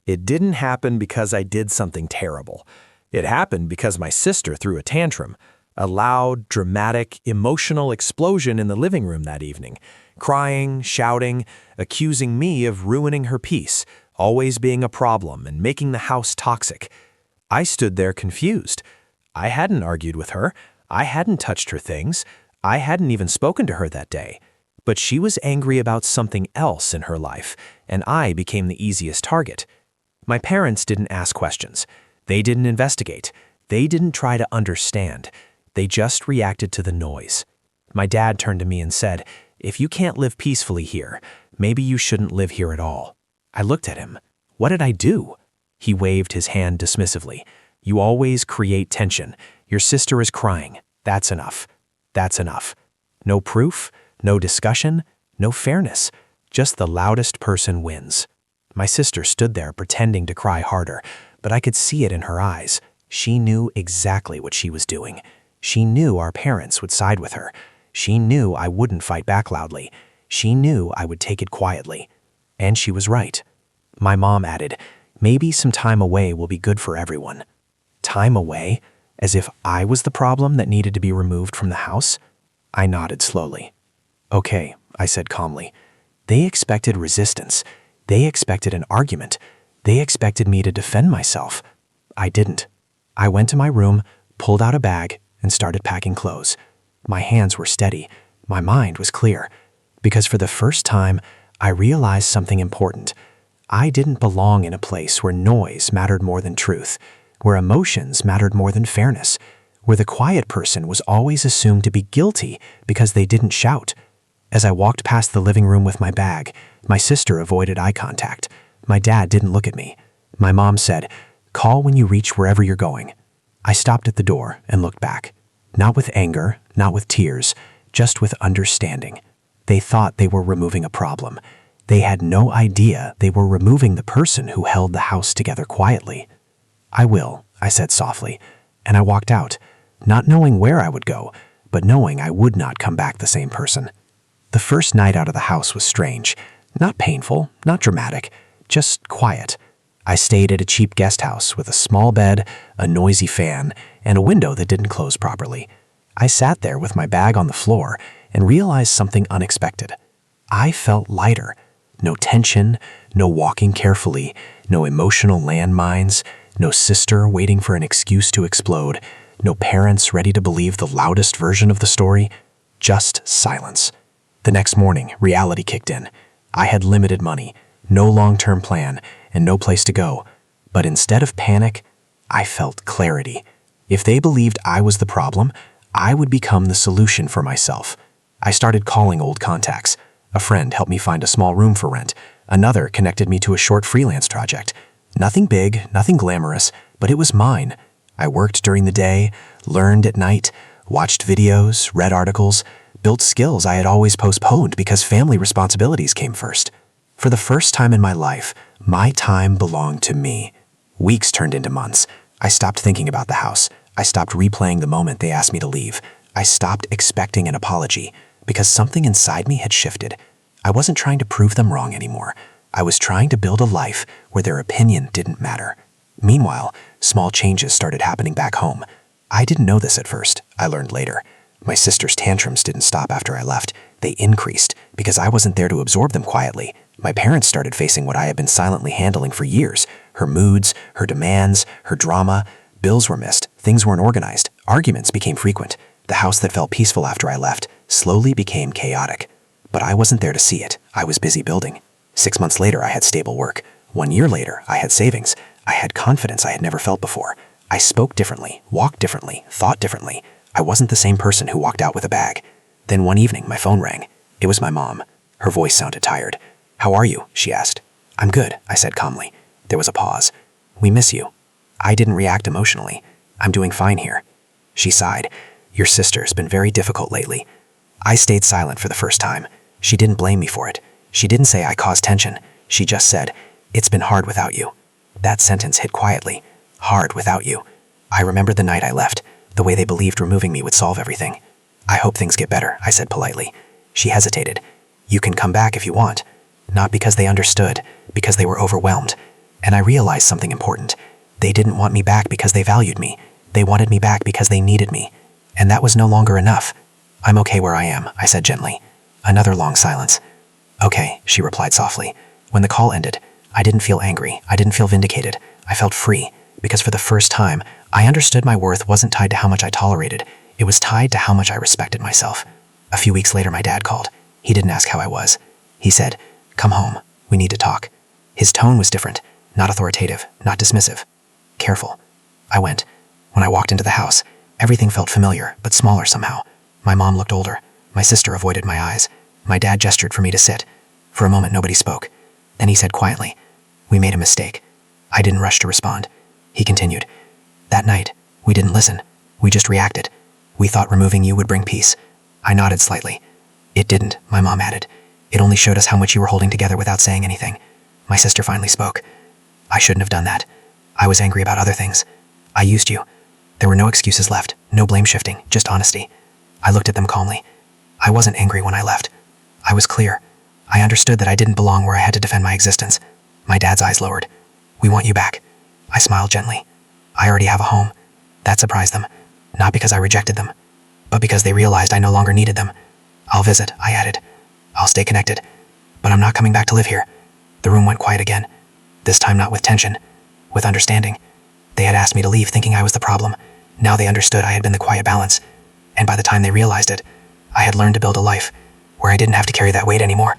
It didn't happen because I did something terrible. It happened because my sister threw a tantrum, a loud, dramatic, emotional explosion in the living room that evening, crying, shouting, accusing me of ruining her peace, always being a problem and making the house toxic. I stood there confused. I hadn't argued with her. I hadn't touched her things. I hadn't even spoken to her that day. But she was angry about something else in her life, and I became the easiest target. My parents didn't ask questions. They didn't investigate. They didn't try to understand. They just reacted to the noise. My dad turned to me and said, "If you can't live peacefully here, maybe you shouldn't live here at all." I looked at him. What did I do? He waved his hand dismissively. "You always create tension. Your sister is crying. That's enough. That's enough." No proof, no discussion, no fairness. Just the loudest person wins. My sister stood there pretending to cry harder, but I could see it in her eyes. She knew exactly what she was doing. She knew our parents would side with her. She knew I wouldn't fight back loudly. She knew I would take it quietly. And she was right. My mom added, "Maybe some time away will be good for everyone." Time away? As if I was the problem that needed to be removed from the house? I nodded slowly. "Okay," I said calmly. They expected resistance. They expected an argument. They expected me to defend myself. I didn't. I went to my room, pulled out a bag, and started packing clothes. My hands were steady. My mind was clear. Because for the first time, I realized something important. I didn't belong in a place where noise mattered more than truth, where emotions mattered more than fairness, where the quiet person was always assumed to be guilty because they didn't shout. As I walked past the living room with my bag, my sister avoided eye contact. My dad didn't look at me. My mom said, "Call when you reach wherever you're going." I stopped at the door and looked back. Not with anger, not with tears, just with understanding. They thought they were removing a problem. They had no idea they were removing the person who held the house together quietly. "I will," I said softly, and I walked out, not knowing where I would go, but knowing I would not come back the same person. The first night out of the house was strange. Not painful, not dramatic, just quiet. I stayed at a cheap guest house with a small bed, a noisy fan, and a window that didn't close properly. I sat there with my bag on the floor and realized something unexpected. I felt lighter. No tension, no walking carefully, no emotional landmines, no sister waiting for an excuse to explode, no parents ready to believe the loudest version of the story, just silence. The next morning, reality kicked in. I had limited money, no long-term plan, and no place to go. But instead of panic, I felt clarity. If they believed I was the problem, I would become the solution for myself. I started calling old contacts. A friend helped me find a small room for rent. Another connected me to a short freelance project. Nothing big, nothing glamorous, but it was mine. I worked during the day, learned at night, watched videos, read articles, built skills I had always postponed because family responsibilities came first. For the first time in my life, my time belonged to me. Weeks turned into months. I stopped thinking about the house. I stopped replaying the moment they asked me to leave. I stopped expecting an apology because something inside me had shifted. I wasn't trying to prove them wrong anymore. I was trying to build a life where their opinion didn't matter. Meanwhile, small changes started happening back home. I didn't know this at first. I learned later. My sister's tantrums didn't stop after I left. They increased because I wasn't there to absorb them quietly. My parents started facing what I had been silently handling for years. Her moods, her demands, her drama. Bills were missed. Things weren't organized. Arguments became frequent. The house that felt peaceful after I left slowly became chaotic. But I wasn't there to see it. I was busy building. 6 months later, I had stable work. 1 year later, I had savings. I had confidence I had never felt before. I spoke differently, walked differently, thought differently. I wasn't the same person who walked out with a bag. Then one evening, my phone rang. It was my mom. Her voice sounded tired. "How are you?" she asked. "I'm good," I said calmly. There was a pause. "We miss you." I didn't react emotionally. "I'm doing fine here." She sighed. "Your sister's been very difficult lately." I stayed silent for the first time. She didn't blame me for it. She didn't say I caused tension. She just said, "It's been hard without you." That sentence hit quietly. Hard without you. I remembered the night I left, the way they believed removing me would solve everything. "I hope things get better," I said politely. She hesitated. "You can come back if you want." Not because they understood, because they were overwhelmed. And I realized something important. They didn't want me back because they valued me. They wanted me back because they needed me. And that was no longer enough. "I'm okay where I am," I said gently. Another long silence. "Okay," she replied softly. When the call ended, I didn't feel angry. I didn't feel vindicated. I felt free, because for the first time, I understood my worth wasn't tied to how much I tolerated. It was tied to how much I respected myself. A few weeks later, my dad called. He didn't ask how I was. He said, "Come home. We need to talk." His tone was different, not authoritative, not dismissive. Careful. I went. When I walked into the house, everything felt familiar, but smaller somehow. My mom looked older. My sister avoided my eyes. My dad gestured for me to sit. For a moment, nobody spoke. Then he said quietly, "We made a mistake." I didn't rush to respond. He continued, "That night, we didn't listen. We just reacted. We thought removing you would bring peace." I nodded slightly. "It didn't," my mom added. "It only showed us how much you were holding together without saying anything." My sister finally spoke. "I shouldn't have done that. I was angry about other things. I used you." There were no excuses left, no blame shifting, just honesty. I looked at them calmly. I wasn't angry when I left. I was clear. I understood that I didn't belong where I had to defend my existence. My dad's eyes lowered. "We want you back." I smiled gently. "I already have a home." That surprised them, not because I rejected them, but because they realized I no longer needed them. "I'll visit," I added. "I'll stay connected. But I'm not coming back to live here." The room went quiet again. This time not with tension, with understanding. They had asked me to leave thinking I was the problem. Now they understood I had been the quiet balance. And by the time they realized it, I had learned to build a life where I didn't have to carry that weight anymore.